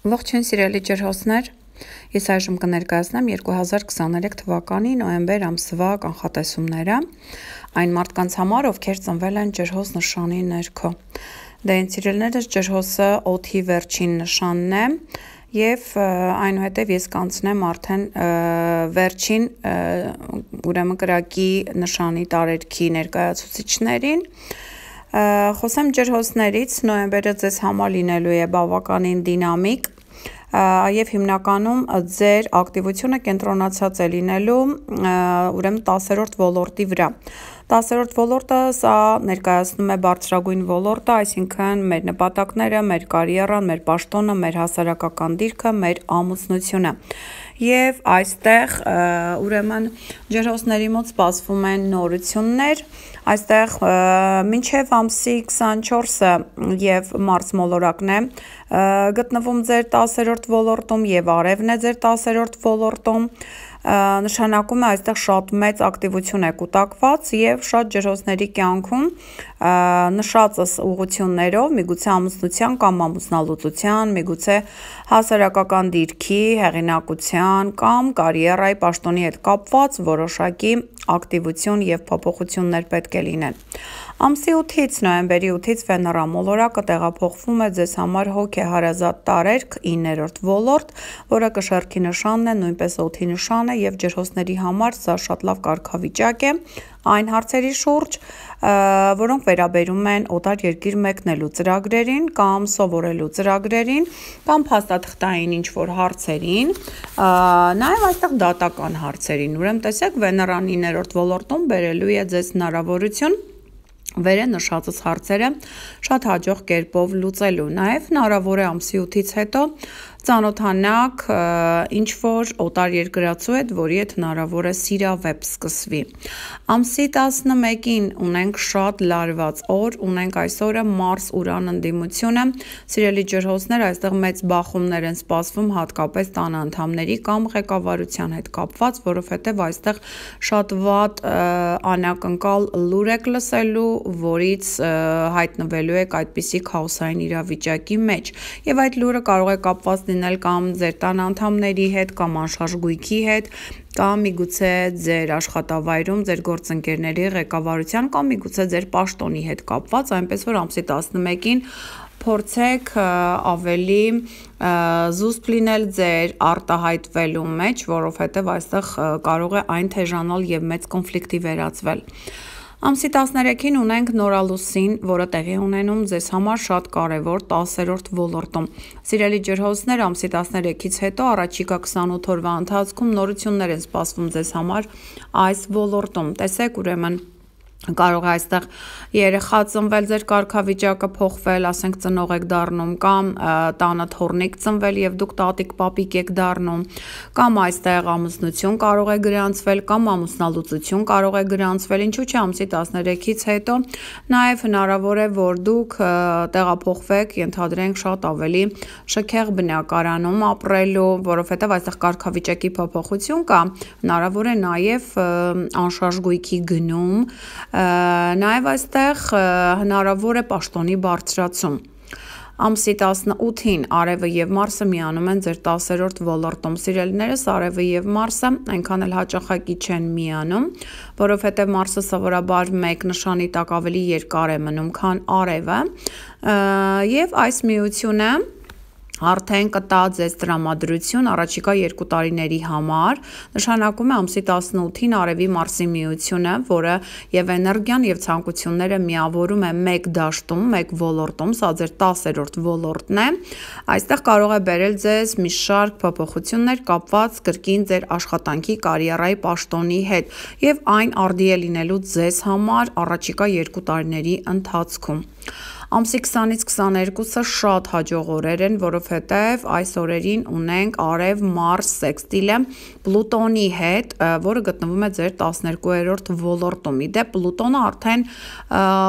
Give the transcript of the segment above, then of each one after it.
Ողջույն սիրելի ջրհոսներ, ես այժմ կներկայացնեմ 2023 թվականի նոյեմբեր ամսվա կանխատեսումները այն մարդկանց համար, ովքեր ծնվել են ջրհոս նշանի ներքո։ Դե ինձ սիրելիներս, ջրհոսը օդի վերջին նշանն է եւ այնուհետեւ ես կանցնեմ արդեն վերջին ուրեմն կրակի նշանի տարերքի ներկայացուցիչներին։ Խոսեմ ջրհոսներից, նոյեմբերը ձեզ համար լինելու է բավականին դինամիկ եւ հիմնականում ձեր ակտիվությունը կենտրոնացած է լինելու ուրեմն 10-րդ ոլորտի վրա։ 10-րդ ոլորտը սա ներկայացնում է բարձրագույն ոլորտը, այսինքն մեր նպատակները, մեր կարիերան, մեր պաշտոնը, մեր հասարակական դիրքը, մեր ամուսնությունը։ Եվ այստեղ ուրեմն ջրհոսների մոտ սպասվում են նորություններ, այստեղ մինչև ամսի 24-ը եւ մարտ մոլորակն է գտնվում ձեր 10-րդ ոլորտում եւ արևն է ձեր 10-րդ ոլորտում, նշանակում է այստեղ շատ մեծ ակտիվություն է կուտակված եւ շատ ջրհոսների կյանքում նշածս ուղղություններով միգուցե ամուսնության կամ ամուսնալուծության, միգուցե հասարակական դիրքի, հեղինակության կամ կարիերայի պաշտոնի հետ կապված որոշակի ակտիվություն եւ փոփոխություններ պետք է լինեն։ Ամսի 8-ից նոյեմբերի 8-ից Վեներա մոլորակը տեղափոխվում է ձեզ համար հոգեհարազատ տարերք 9-րդ ոլորտ, որը կշեռքի նշանն է, նույնպես օդի նշան է եւ ջրհոսների համար սա շատ լավ կարգավիճակ է այն հարցերի շուրջ, որոնք վերաբերում են օտար երկիր մեկնելու ծրագրերին կամ սովորելու ծրագրերին կամ փաստաթղթային ինչ-որ հարցերին, նաեւ այստեղ դատական հարցերին։ Ուրեմն տեսեք, Վեներան 9-րդ ոլորտում բերելու է ձեզ հնարավորություն վեր է նշածս հարցերը շատ հաջող կերպով լուծելու։ Նաև հնարավոր է ամսի 8-ից հետո ծանոթանաք ինչ-որ օտար երկրացու հետ, որի հետ հնարավոր է սիրավեպ սկսվի։ Ամսի 11-ին ունենք շատ լարված օր, ունենք այս օրը Մարս-Ուրան ընդդիմությունը, սիրելի ջրհոսներ, այստեղ մեծ բախումներ են սպասվում հատկապես տան անդամների կամ ղեկավարության հետ կապված, որովհետև այստեղ շատ վատ անակնկալ լուր եք լսելու, որից հայտնվելու եք այդպիսի քաոսային իրավիճակի մեջ, եւ այդ լուրը կարող է կապված լինել կամ ձեր տան անդամների հետ, կամ անշարժ գույքի հետ, կամ միգուցե ձեր աշխատավայրում ձեր գործընկերների ղեկավարության կամ միգուցե ձեր պաշտոնի հետ կապված, այնպես որ ամսի 11-ին փորձեք ավելի զուսպ լինել ձեր արտահայտվելու մեջ, որովհետև այստեղ կարող է այն թեժանալ եւ մեծ կոնֆլիկտի վերածվել։ Ամսի 13-ին ունենք նորալուսին, որը տեղի ունենում ձեզ համար շատ կարևոր 10-րդ ոլորտում։ Սիրելի ջրհոսներ, ամսի 13-ից հետո առաջիկա 28 օրվա ընթացքում նորություններ են սպասվում ձեզ համար այս ոլորտում։ Տեսեք, ուրեմն կարող է այստեղ երեխա ծնվել, ձեր կարգավիճակը փոխվել, ասենք ծնող եք դառնում, կամ տանը թոռնիկ ծնվել եւ դուք տատիկ պապիկ եք դառնում, կամ այստեղ ամուսնություն կարող է գրանցվել, կամ ամուսնալուծություն կարող է գրանցվել, ինչու՞ չէ ամսի 13-ից հետո նաեւ հնարավոր է, որ դուք տեղափոխվեք, ենթադրենք շատ ավելի շքեղ բնակարանում ապրելու, որովհետեւ այստեղ կարգավիճակի փոփոխություն կա, հնարավոր է նաեւ անշարժ գույքի գնում, նաև այստեղ հնարավոր է պաշտոնի բարձրացում։ Ամսի 18-ին Արևը եւ Մարսը միանում են ձեր 10-րդ ոլորտում։ Սիրելիներս, Արևը եւ Մարսը այնքան էլ հաճախակի չեն միանում, որովհետեւ Մարսը սովորաբար մեկ նշանի տակ ավելի երկար է մնում, քան Արևը, եւ այս միությունը արդեն կտա ձեզ տրամադրություն առաջիկա 2 տարիների համար, նշանակում է ամսի 18-ին Արևի Մարսի միությունը, որը եւ էներգիան եւ ցանկությունները միավորում է մեկ դաշտում, մեկ ոլորտում, սա ձեր 10-րդ ոլորտն է, այստեղ կարող է բերել ձեզ մի շարք փոփոխություններ կապված կրկին ձեր աշխատանքի, կարիերայի պաշտոնի հետ, եւ այն արդի է լինելու ձեզ համար առաջիկա 2 տարիների ընթացքում։ Ամսի 20-ից 22-ը շատ հաջող օրեր են, որովհետև այս օրերին ունենք Արև Մարս սեքստիլը Պլուտոնի հետ, որը գտնվում է ձեր 12-րդ ոլորտում։ Իդեպ Պլուտոնը արդեն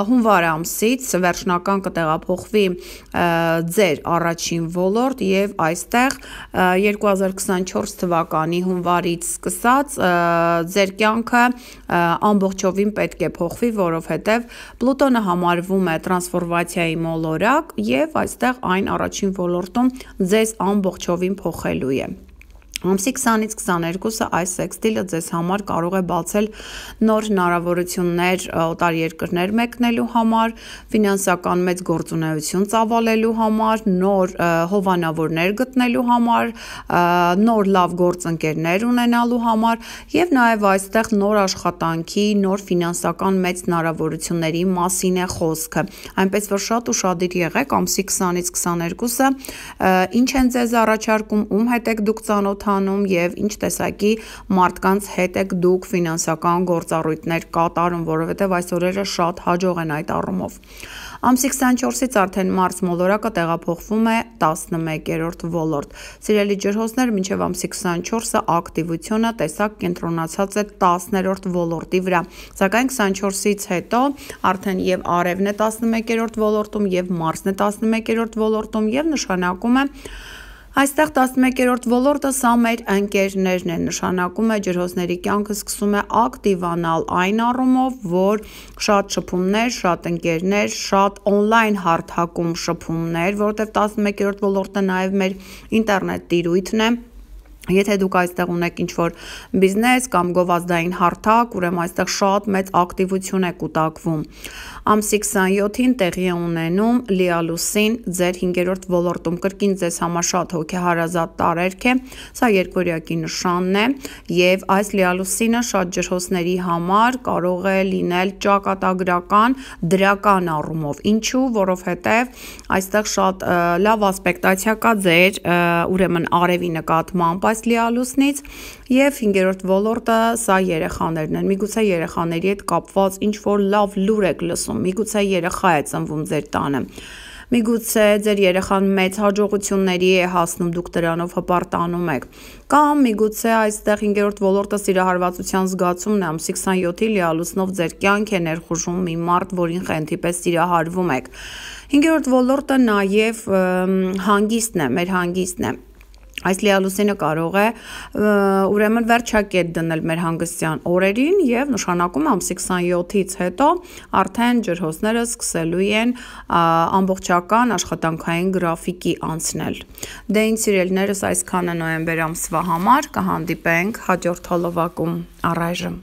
հունվար ամսից վերջնական կտեղափոխվի ձեր առաջին ոլորտ եւ այստեղ 2024 թվականի հունվարից սկսած ձեր կյանքը ամբողջովին պետք է փոխվի, որովհետև Պլուտոնը համարվում է տրանսֆորմացիա ինֆլյացիայի մոլորակ եւ այստեղ այն առաջին ոլորտում ձեզ ամբողջովին փոխելու է։ Ամսի 20-ից 22-ը այս սեքստիլը ձեզ համար կարող է բացել նոր հնարավորություններ օտար երկրներ մեկնելու համար, ֆինանսական մեծ գործունեություն ծավալելու համար, նոր հովանավորներ գտնելու համար, նոր լավ գործընկերներ ունենալու համար եւ նաեւ այստեղ նոր աշխատանքի, նոր ֆինանսական մեծ հնարավորությունների մասին է խոսքը։ Այնպես որ շատ ուշադիր եղեք ամսի 20-ից 22-ը ինչ են ձեզ առաջարկում, ում հետ եք դուք ծանոթ եւ ինչ տեսակի մարդկանց հետ եք դուք ֆինանսական գործառույթներ կատարում, որովհետեւ այս օրերը շատ հաջող են այդ առումով։ Ամսի 24-ից արդեն մարս մոլորակը տեղափոխվում է 11-րդ ոլորտ։ Սիրելի ջրհոսներ, մինչև ամսի 24-ը ակտիվությունը տեսակ կենտրոնացած է 10-րդ ոլորտի վրա։ Սակայն 24-ից հետո արդեն եւ արևն է 11-րդ ոլորտում եւ մարսն է 11-րդ ոլորտում եւ նշանակում է Այստեղ 11-րդ ոլորտը սա մեր ընկերներն են, նշանակում է ջրհոսների կյանքը սկսում է ակտիվանալ այն առումով, որ շատ շփումներ, շատ ընկերներ, շատ on-line հարթակում շփումներ, որովհետև 11-րդ ոլորտը նաև մեր ինտերնետ տիրույթն է։ Եթե դուք այստեղ ունեք ինչ-որ բիզնես կամ գովազդային հարթակ, ուրեմն այստեղ շատ մեծ ակտիվություն է կուտակվում։ Ամսի 27-ին տեղի է ունենում լիալուսին ձեր 5-րդ ոլորտում, կրկին ձեզ համար շատ հոգեհարազատ տարերք է, սա երկորյակի նշանն է եւ այս լիալուսինը շատ ջրհոսների համար կարող է լինել ճակատագրական, դրական առումով։ Ինչու, որովհետեւ այստեղ շատ լավ ասպեկտացիա կա ձեր ուրեմն արևի նկատմամբ այս լիալուսնից եւ 5-րդ ոլորտը սա երեխաներն են։ Միգուցե երեխաների հետ կապված ինչ որ լավ լուր եք լսում, միգուցե երեխա է ծնվում ձեր տանը։ Միգուցե ձեր երեխան մեծ հաջողությունների է հասնում, դուք դրանով հպարտանում եք։ Կամ միգուցե այստեղ 5-րդ ոլորտը սիրահարվածության զգացումն է, ամսի 27-ի լիալուսնով ձեր կյանք է ներխուժում մի մարդ, որին խենթի պես սիրահարվում եք։ 5-րդ ոլորտը նաեւ հանգիստն է, մեր հանգիստն է։ Այս լիալուսինը կարող է ուրեմն վերջակետ դնել մեր հանգստյան օրերին եւ նշանակում է ամսի 27-ից հետո արդեն ջրհոսները սկսելու են ամբողջական աշխատանքային գրաֆիկի անցնել։ Դե ինձ սիրելիներս այսքանը նոյեմբեր ամսվա համար, կհանդիպենք հաջորդ հոլովակում։ Առայժմ